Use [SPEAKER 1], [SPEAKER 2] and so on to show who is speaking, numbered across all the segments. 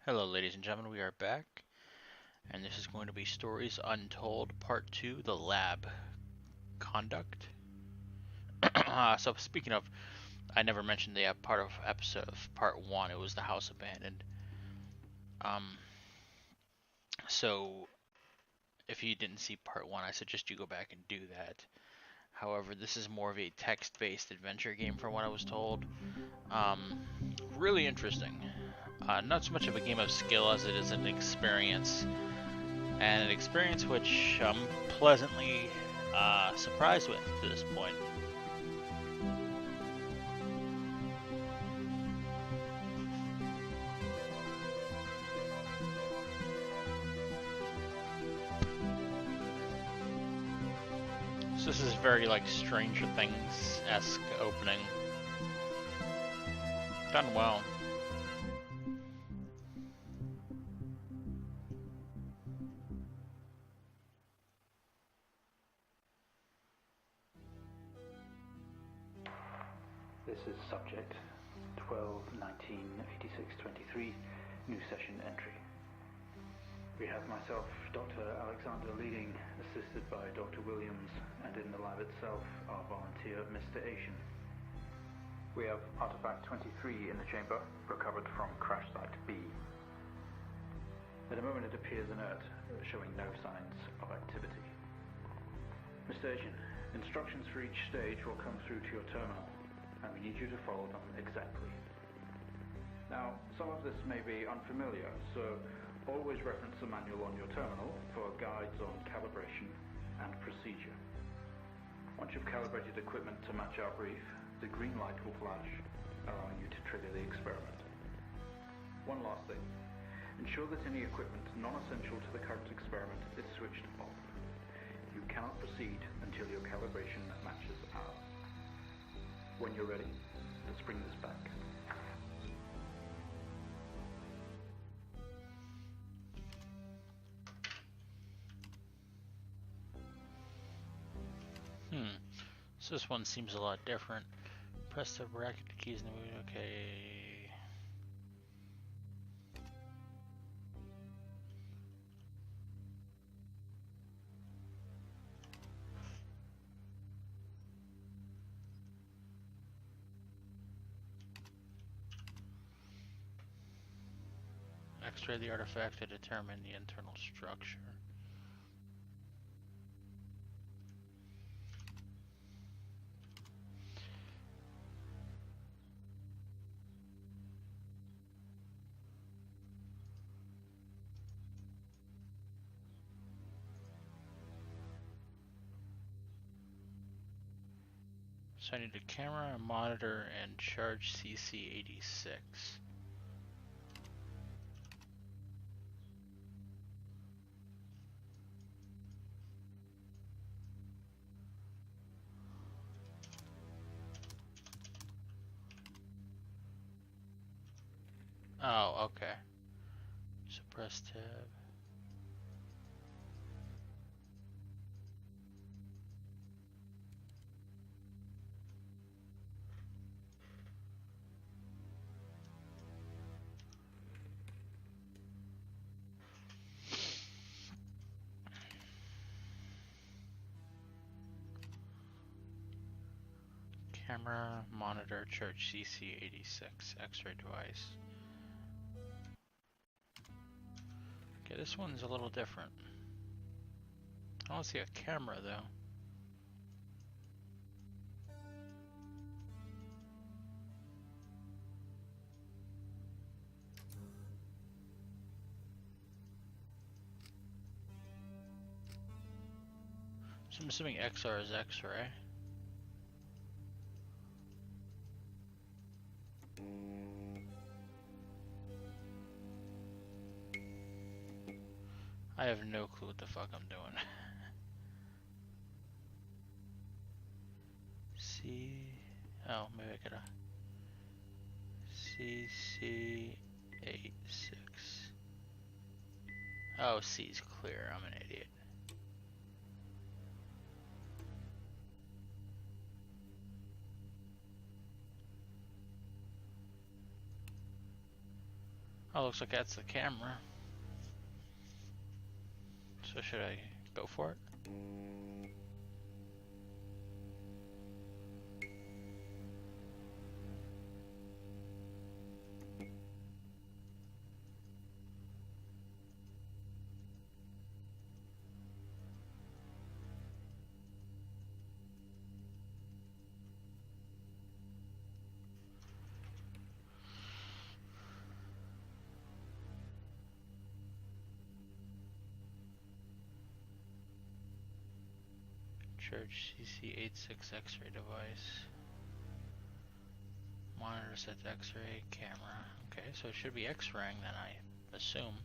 [SPEAKER 1] Hello, ladies and gentlemen, we are back, and this is going to be Stories Untold Part 2, The Lab Conduct. So, speaking of, I never mentioned the part of episode of Part 1, it was the house abandoned. Um, so, if you didn't see Part 1, I suggest you go back and do that. However, this is more of a text based adventure game from what I was told. Um, really interesting. Not so much of a game of skill as it is an experience. And an experience which I'm pleasantly surprised with to this point. So this is very like Stranger Things-esque opening. Done well.
[SPEAKER 2] This is subject 12-19-86-23, new session entry. We have myself, Dr. Alexander leading, assisted by Dr. Williams, and in the lab itself, our volunteer, Mr. Asian. We have artifact 23 in the chamber, recovered from crash site B. At the moment it appears inert, showing no signs of activity. Mr. Asian, instructions for each stage will come through to your terminal, and we need you to follow them exactly. Now, some of this may be unfamiliar, so always reference the manual on your terminal for guides on calibration and procedure. Once you've calibrated equipment to match our brief, the green light will flash, allowing you to trigger the experiment. One last thing. Ensure that any equipment non-essential to the current experiment is switched off. You cannot proceed until your calibration matches ours. When you're ready, let's bring this back.
[SPEAKER 1] So this one seems a lot different. Press the bracket keys in the movie. Okay. X-ray the artifact to determine the internal structure. So I need a camera, a monitor, and charge CC86. Oh, okay. Suppress tab. Camera, monitor, charge CC86, X-ray device. Okay, this one's a little different. I don't see a camera though. So I'm assuming XR is X-ray. I have no clue what the fuck I'm doing. C. Oh, maybe I gotta. CC86. Oh, C's clear. I'm an idiot. Oh, looks like that's the camera. So should I go for it? Church CC86 X-ray device. Monitor set to X-ray camera. Okay, so it should be X-raying then, I assume.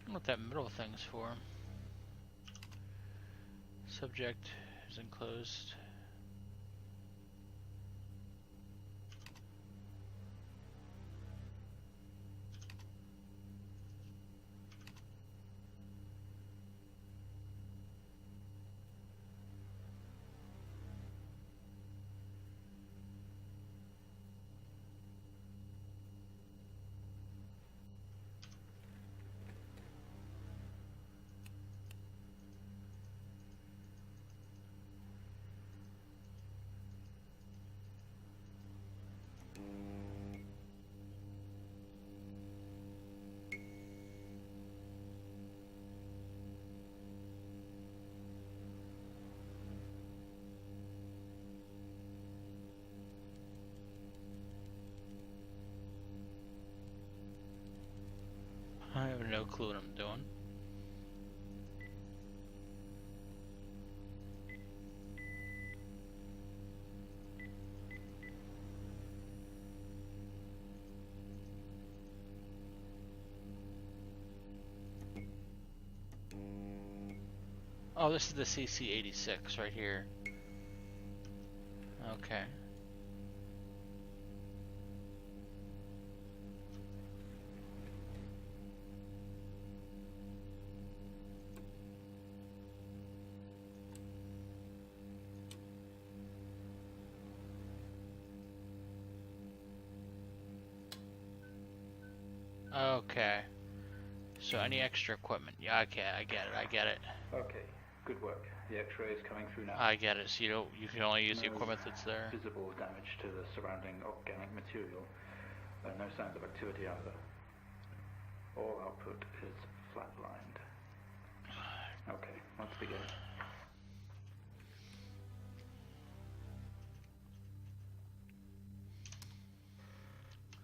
[SPEAKER 1] I don't know what that middle thing's for. Subject is enclosed. I have no clue what I'm doing. Oh, this is the CC86 right here. Okay. Okay. So any extra equipment? Yeah, okay, I get it.
[SPEAKER 2] Okay, good work. The X-ray is coming through now.
[SPEAKER 1] I get it. So you can only use the
[SPEAKER 2] No
[SPEAKER 1] equipment that's there.
[SPEAKER 2] visible damage to the surrounding organic material, and no signs of activity either. All output is flatlined. Okay, let's begin.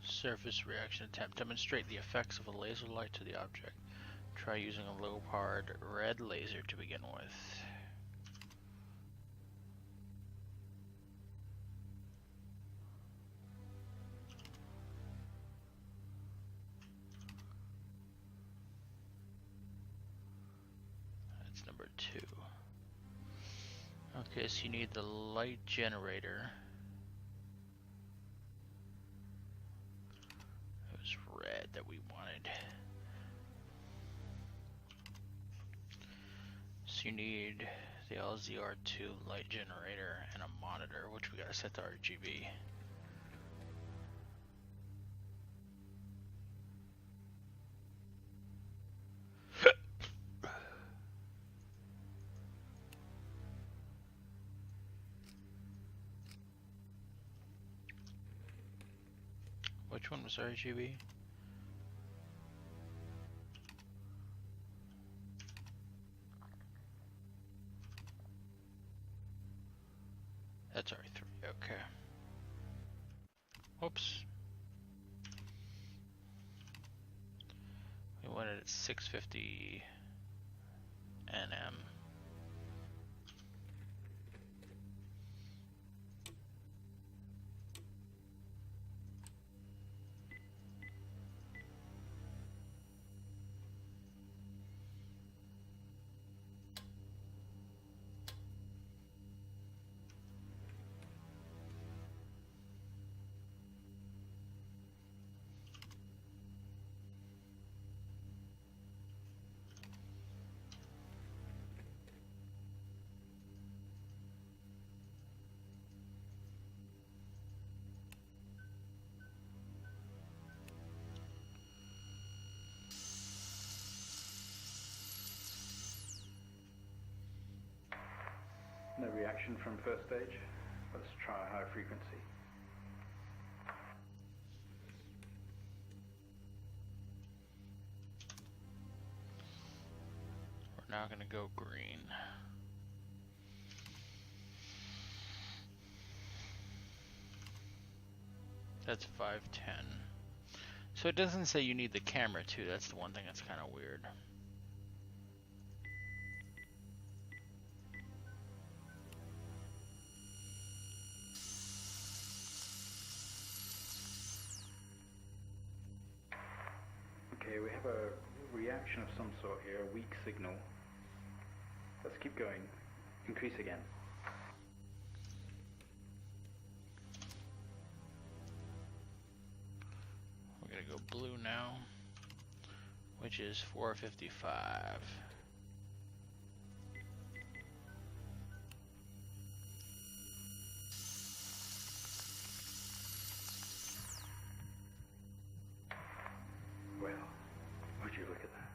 [SPEAKER 1] Surface reaction attempt. Demonstrate the effects of a laser light to the object. Try using a low-powered red laser to begin with. That's number 2. Okay, so you need the light generator. It was red that we wanted. So you need the LZR2 light generator and a monitor, which we gotta set to RGB. Which one was RGB? That's R3, okay. Whoops. We wanted it at 650 nm.
[SPEAKER 2] reaction from first stage. Let's try a high frequency.
[SPEAKER 1] We're now going to go green. That's 510. So it doesn't say you need the camera too. That's the one thing that's kind of weird.
[SPEAKER 2] Okay, we have a reaction of some sort here, a weak signal. Let's keep going. Increase again.
[SPEAKER 1] We're going to go blue now, which is 455.
[SPEAKER 2] Well, would you look at that?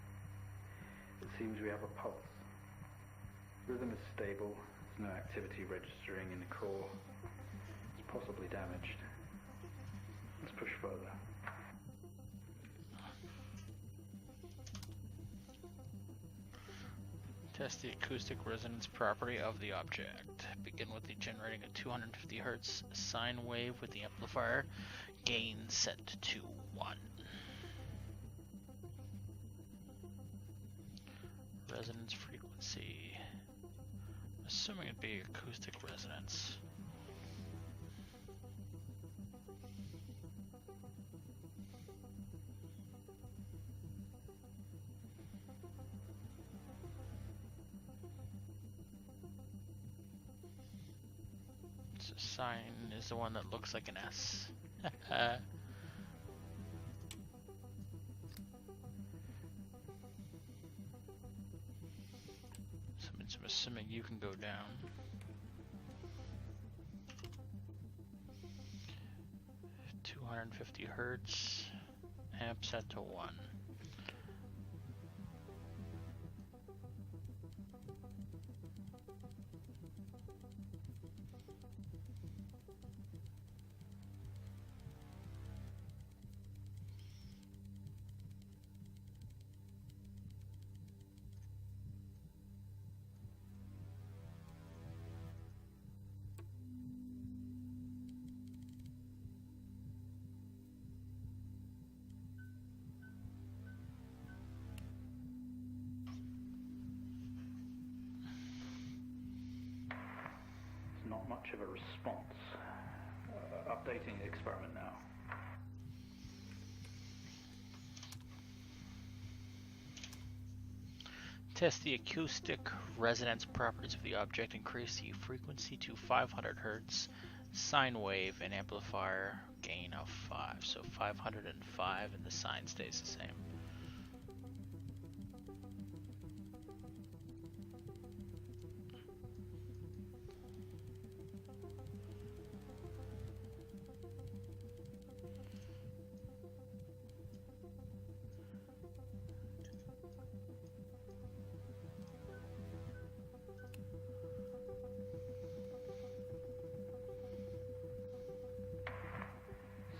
[SPEAKER 2] It seems we have a pulse. Rhythm is stable. There's no activity registering in the core. It's possibly damaged. Let's push further.
[SPEAKER 1] Test the acoustic resonance property of the object. Begin with the generating a 250 Hz sine wave with the amplifier. Gain set to 1. Resonance frequency. Assuming it'd be acoustic resonance. So sine is the one that looks like an S. So I'm assuming you can go down. $250 Hertz, amp set to 1.
[SPEAKER 2] Not much of a response. Updating the experiment now.
[SPEAKER 1] Test the acoustic resonance properties of the object. Increase the frequency to 500 Hz, sine wave, and amplifier gain of 5. So 505 and the sine stays the same.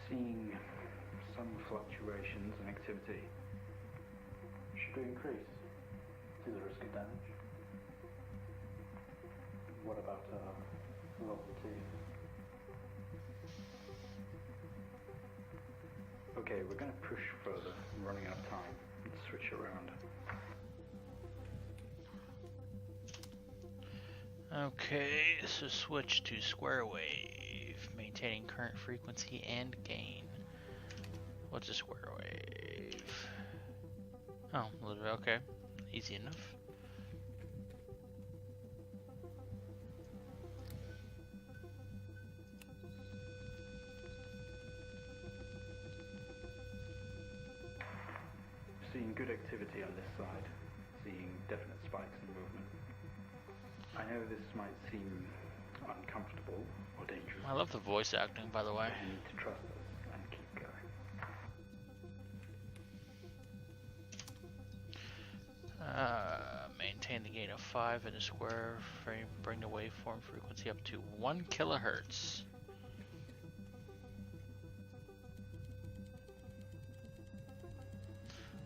[SPEAKER 2] Seeing some fluctuations in activity. Should we increase? To the risk of damage? What about level 2? Okay, we're going to push further. I'm running out of time. Let's switch around.
[SPEAKER 1] Okay, so switch to square wave, maintaining current frequency and gain. What's a square wave? Oh, a little bit, okay, easy enough.
[SPEAKER 2] Seeing good activity on this side. Seeing definite spikes in movement. I know this might seem uncomfortable or dangerous.
[SPEAKER 1] I love the voice acting, by the way.
[SPEAKER 2] But you need to trust us and keep going.
[SPEAKER 1] maintain the gain of 5 in a square frame. Bring the waveform frequency up to 1 kilohertz.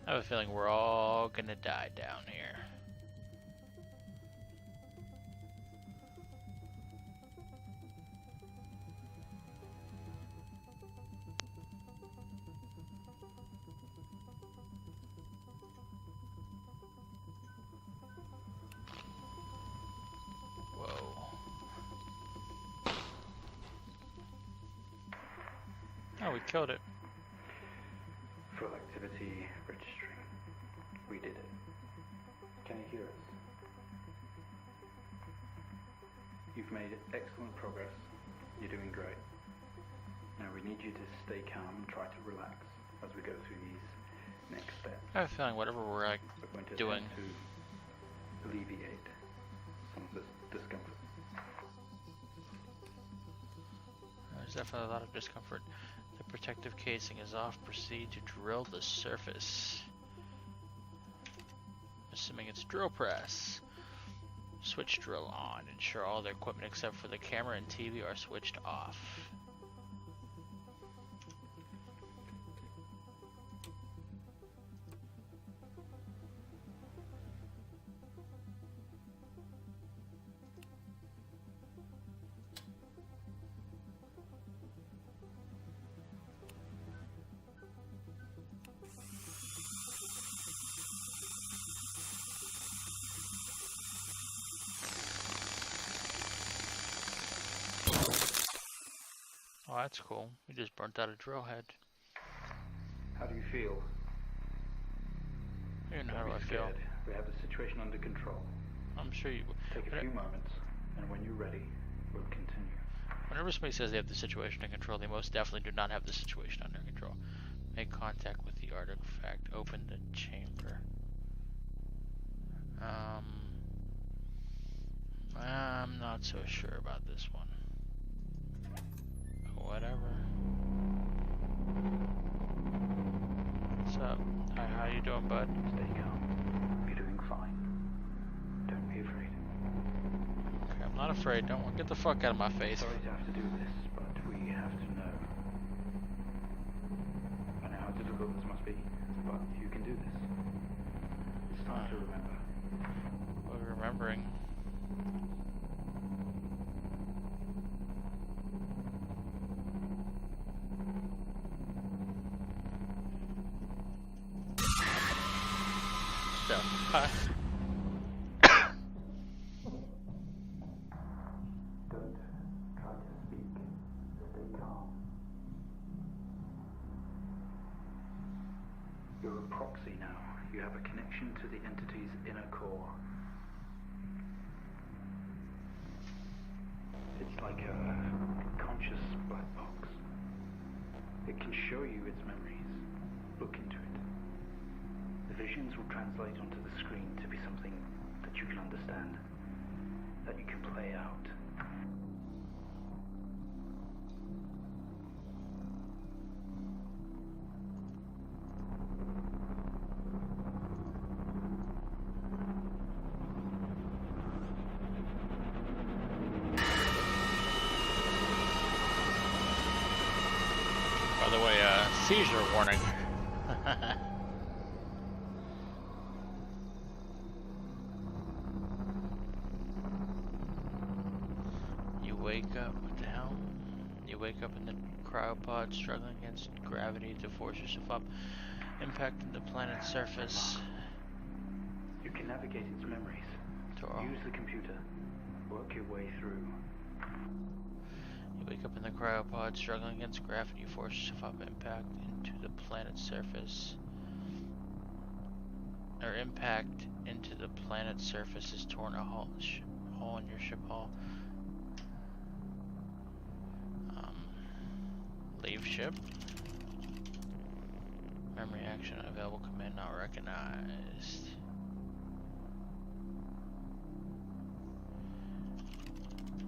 [SPEAKER 1] I have a feeling we're all gonna die down here. Oh, we killed it.
[SPEAKER 2] Full activity registering. We did it. Can you hear us? You've made excellent progress. You're doing great. Now we need you to stay calm and try to relax as we go through these next steps.
[SPEAKER 1] I have a feeling whatever we're like doing
[SPEAKER 2] to alleviate some of this discomfort.
[SPEAKER 1] There's definitely a lot of discomfort. The protective casing is off. Proceed to drill the surface. Assuming it's drill press. Switch drill on. Ensure all the equipment except for the camera and TV are switched off. Oh, that's cool. We just burnt out a drill head.
[SPEAKER 2] How do you feel?
[SPEAKER 1] And how do I feel?
[SPEAKER 2] We have the situation under control.
[SPEAKER 1] I'm sure you...
[SPEAKER 2] Take a few moments, and when you're ready, we'll continue.
[SPEAKER 1] Whenever somebody says they have the situation under control, they most definitely do not have the situation under control. Make contact with the artifact. Open the chamber. I'm not so sure about this one. Whatever. What's up? Hi, how you doing, bud?
[SPEAKER 2] Stay calm. You're doing fine. Don't be afraid.
[SPEAKER 1] Okay, I'm not afraid. Don't get the fuck out of my face.
[SPEAKER 2] Sorry to have to do this, but we have to know. I know how difficult this must be, but you can do this. It's time to remember.
[SPEAKER 1] We're remembering. Huh?
[SPEAKER 2] Don't try to speak. Stay calm. You're a proxy now. You have a connection to the entity's inner core. It's like a conscious black box. It can show you its memories. Look into it. The visions will translate onto the screen to be something that you can understand, that you can play out.
[SPEAKER 1] By the way, seizure warning. Wake up, what the hell? You wake up in the cryopod, struggling against gravity to force yourself up, impacting the planet's surface.
[SPEAKER 2] You can navigate its memories. Use the computer. Work your way through.
[SPEAKER 1] You wake up in the cryopod, struggling against gravity, you force yourself up, impact into the planet's surface. Or impact into the planet's surface is torn a hole in your ship hull. Leave ship. Memory action unavailable. Command not recognized.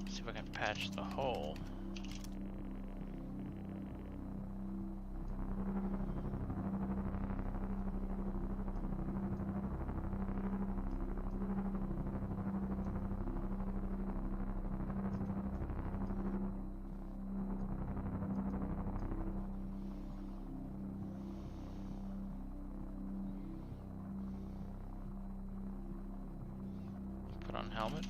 [SPEAKER 1] Let's see if I can patch the hole. helmet.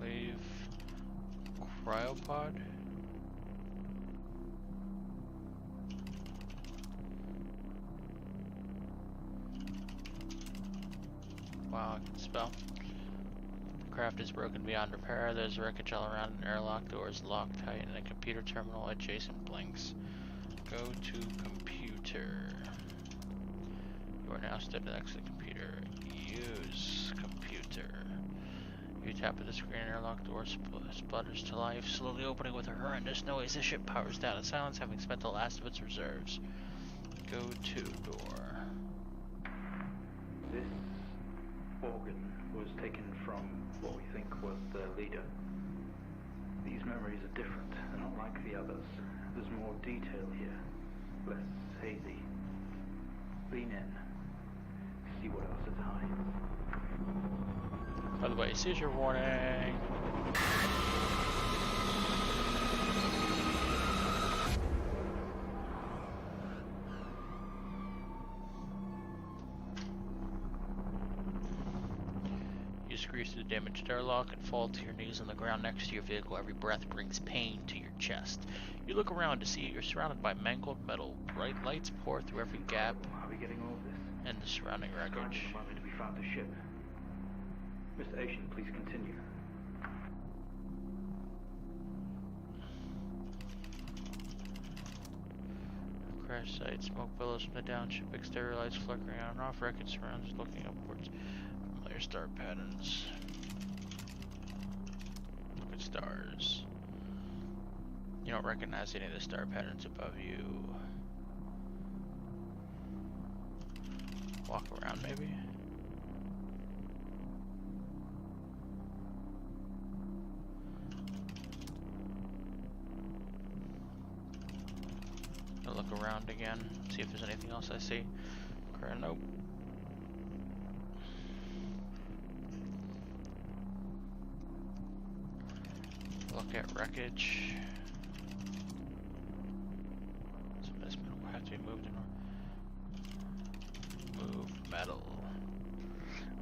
[SPEAKER 1] Wave cryopod. Wow, I can spell. The craft is broken beyond repair. There's wreckage all around, an airlock door is locked tight, and a computer terminal adjacent blinks. Go to computer. You are now stood next to the computer. Use computer. You tap at the screen, an airlock door splutters to life, slowly opening with a horrendous noise. The ship powers down in silence, having spent the last of its reserves. Go to door.
[SPEAKER 2] This organ was taken from what we think was the leader. These memories are different. They're not like the others. There's more detail here. Less hazy. Lean in. See what else it hides.
[SPEAKER 1] By the way, seizure warning. You screech through the damaged airlock and fall to your knees on the ground next to your vehicle. Every breath brings pain to your chest. You look around to see you're surrounded by mangled metal. Bright lights pour through every gap
[SPEAKER 2] How are we getting all of this?
[SPEAKER 1] in the surrounding wreckage.
[SPEAKER 2] The moment we found the ship. Mr. Asian, please continue.
[SPEAKER 1] Crash site, smoke billows from the downship, exterior lights flickering on and off, wreckage surrounds looking upwards. Familiar star patterns. Look at stars. You don't recognize any of the star patterns above you. Walk around maybe? I'll look around again, see if there's anything else I see. Nope. Look at wreckage. Some of this metal will have to be moved in order. Move metal.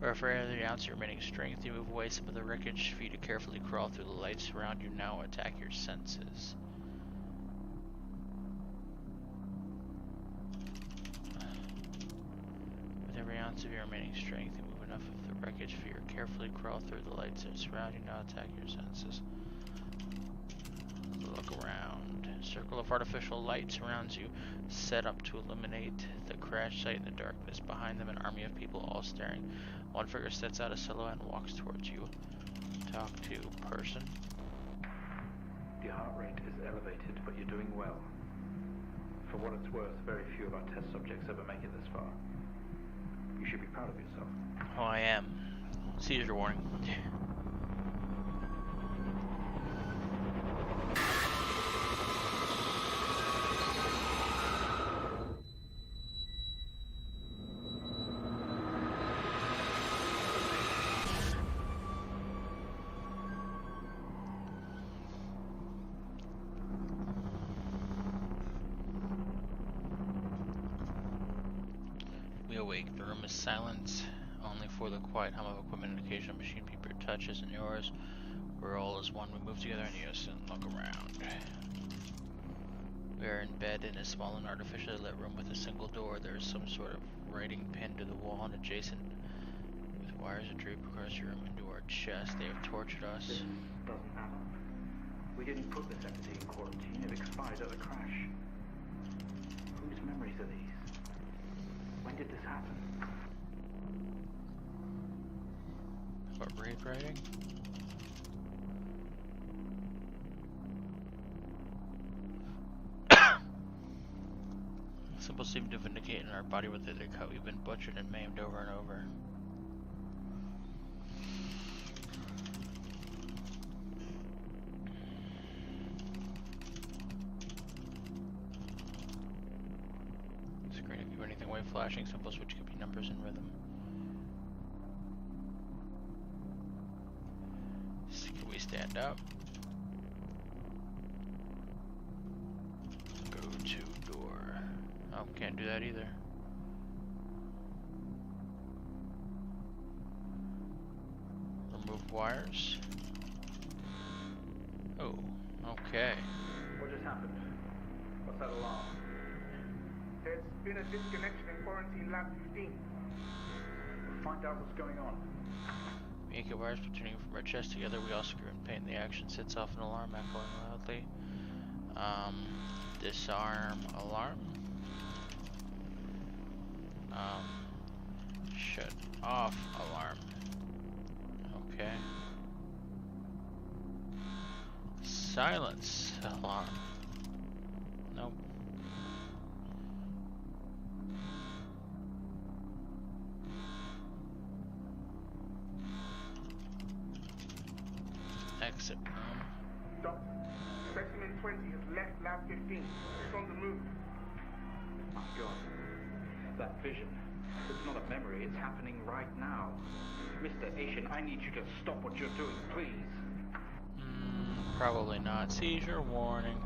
[SPEAKER 1] Or for every ounce of your remaining strength, you move away some of the wreckage for you to carefully crawl through the lights around you. Now attack your senses. With every ounce of your remaining strength, you move enough of the wreckage for you to carefully crawl through the lights that surround you. Now attack your senses. Look around. A circle of artificial light surrounds you, set up to illuminate the crash site in the darkness. Behind them, an army of people all staring. One figure sets out a silhouette and walks towards you. Talk to person.
[SPEAKER 2] Your heart rate is elevated, but you're doing well. For what it's worth, very few of our test subjects ever make it this far. You should be proud of yourself.
[SPEAKER 1] Oh, I am. Seizure warning. We awake. The room is silent, only for the quiet hum of equipment and occasional machine beeper touches and yours. We're all as one. We move together in unison. Look around. We are in bed in a small and artificially lit room with a single door. There is some sort of writing pinned to the wall and adjacent with wires that drape across your room into our chest. They have tortured us.
[SPEAKER 2] This doesn't add up. We didn't put this entity in quarantine. It expired at the crash. Whose memories are these? When did this happen?
[SPEAKER 1] What, raid writing? Symbols seem to vindicate in our body with either cut. We've been butchered and maimed over and over. Screen, if you do anything away, flashing symbols which could be numbers in rhythm. stand up. Go to door. Oh, can't do that either. Remove wires. Oh, okay.
[SPEAKER 2] What just happened? What's that alarm?
[SPEAKER 3] There's been a disconnection in quarantine lab 15.
[SPEAKER 2] Find out what's going on.
[SPEAKER 1] We yank wires returning from our chest together. We all scream in pain. The action sets off an alarm echoing loudly. Disarm alarm. Shut off alarm. Okay. Silence alarm. Nope. Exit room.
[SPEAKER 3] Doctor, specimen 20 has left lab 15. It's on the move.
[SPEAKER 2] My God. That vision. It's not a memory, it's happening right now. Mr. Asian, I need you to stop what you're doing, please.
[SPEAKER 1] Probably not. Seizure warning.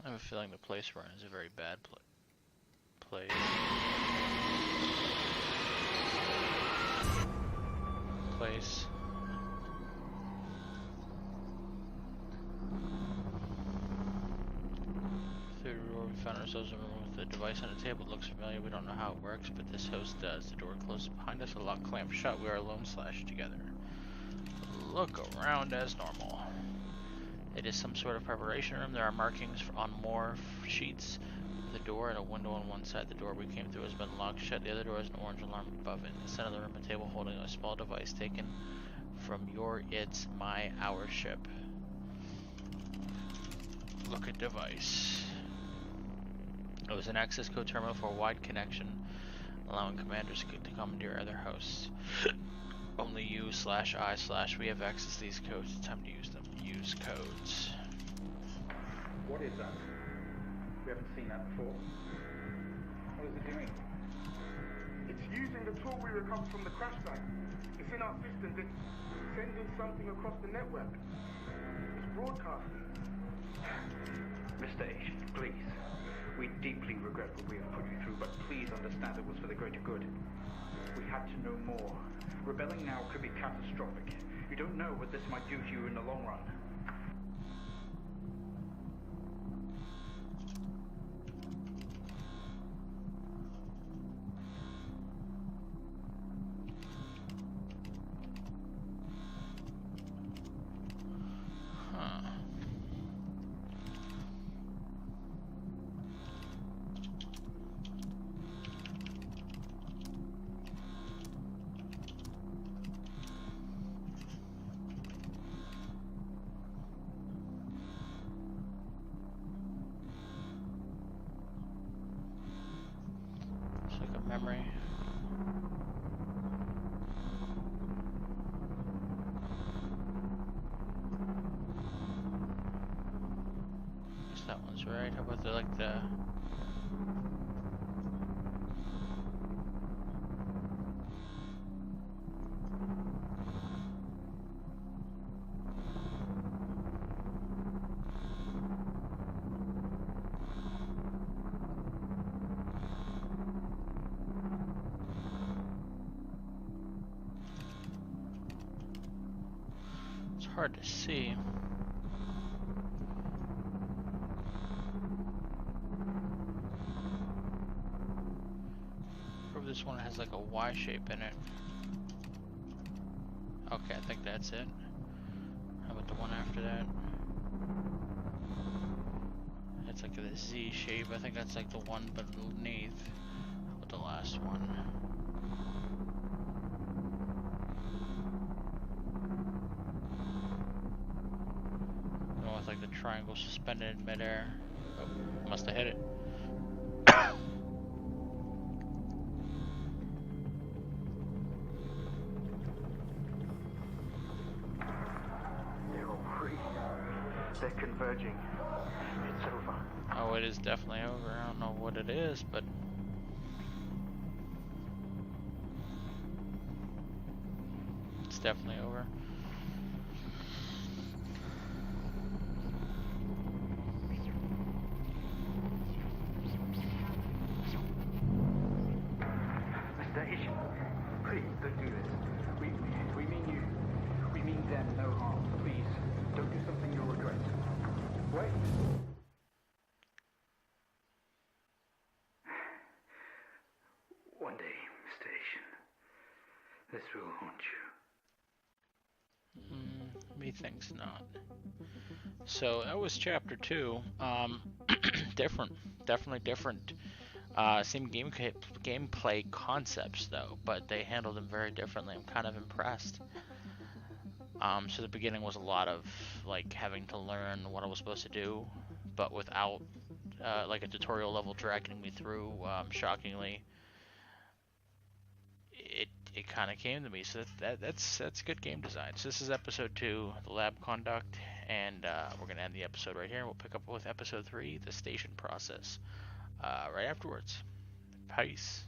[SPEAKER 1] I have a feeling the place we're in is a very bad place. Through the door, we found ourselves in a room with a device on a table. It looks familiar. We don't know how it works, but this host does. The door closes behind us, a lock clamped shut. We are alone slashed together. Look around as normal. It is some sort of preparation room. There are markings on more sheets. The door and a window on one side. The door we came through has been locked shut. The other door has an orange alarm above it. In the center of the room, a table holding a small device taken from your, its, my, our ship. Look at device. It was an access code terminal for a wide connection, allowing commanders to commandeer other hosts. Only you/I/we have access to these codes. It's time to use them. Use codes.
[SPEAKER 2] What is that? We haven't seen that before. What is it doing?
[SPEAKER 3] It's using the tool we recovered from the crash site. It's in our system. It's sending something across the network. It's broadcasting.
[SPEAKER 2] Mr. Asian, please. We deeply regret what we have put you through, but please understand it was for the greater good. We had to know more. Rebelling now could be catastrophic. You don't know what this might do to you in the long run.
[SPEAKER 1] Memory. Guess that one's right. How about the hard to see. Or this one has like a Y shape in it. Okay, I think that's it. How about the one after that? It's like a Z shape. I think that's like the one beneath. How about the last one? Like the triangle suspended in midair. Oh, must have hit it.
[SPEAKER 2] They're all free. They're converging. It's over.
[SPEAKER 1] Oh, it is definitely over. I don't know what it is, but definitely over.
[SPEAKER 2] Mr. Asian, please don't do this. We mean you. We mean them no harm. Please, don't do something you'll regret. Wait. One day, Mr. Asian, this will haunt you.
[SPEAKER 1] Methinks not. So that was chapter 2. Different, definitely different. Same gameplay concepts though, but they handled them very differently. I'm kind of impressed. So the beginning was a lot of like having to learn what I was supposed to do, but without like a tutorial level dragging me through. Shockingly, it kind of came to me. So that's good game design. So this is episode 2, the lab conduct, and we're gonna end the episode right here. We'll pick up with episode 3, the station process, right afterwards. Peace.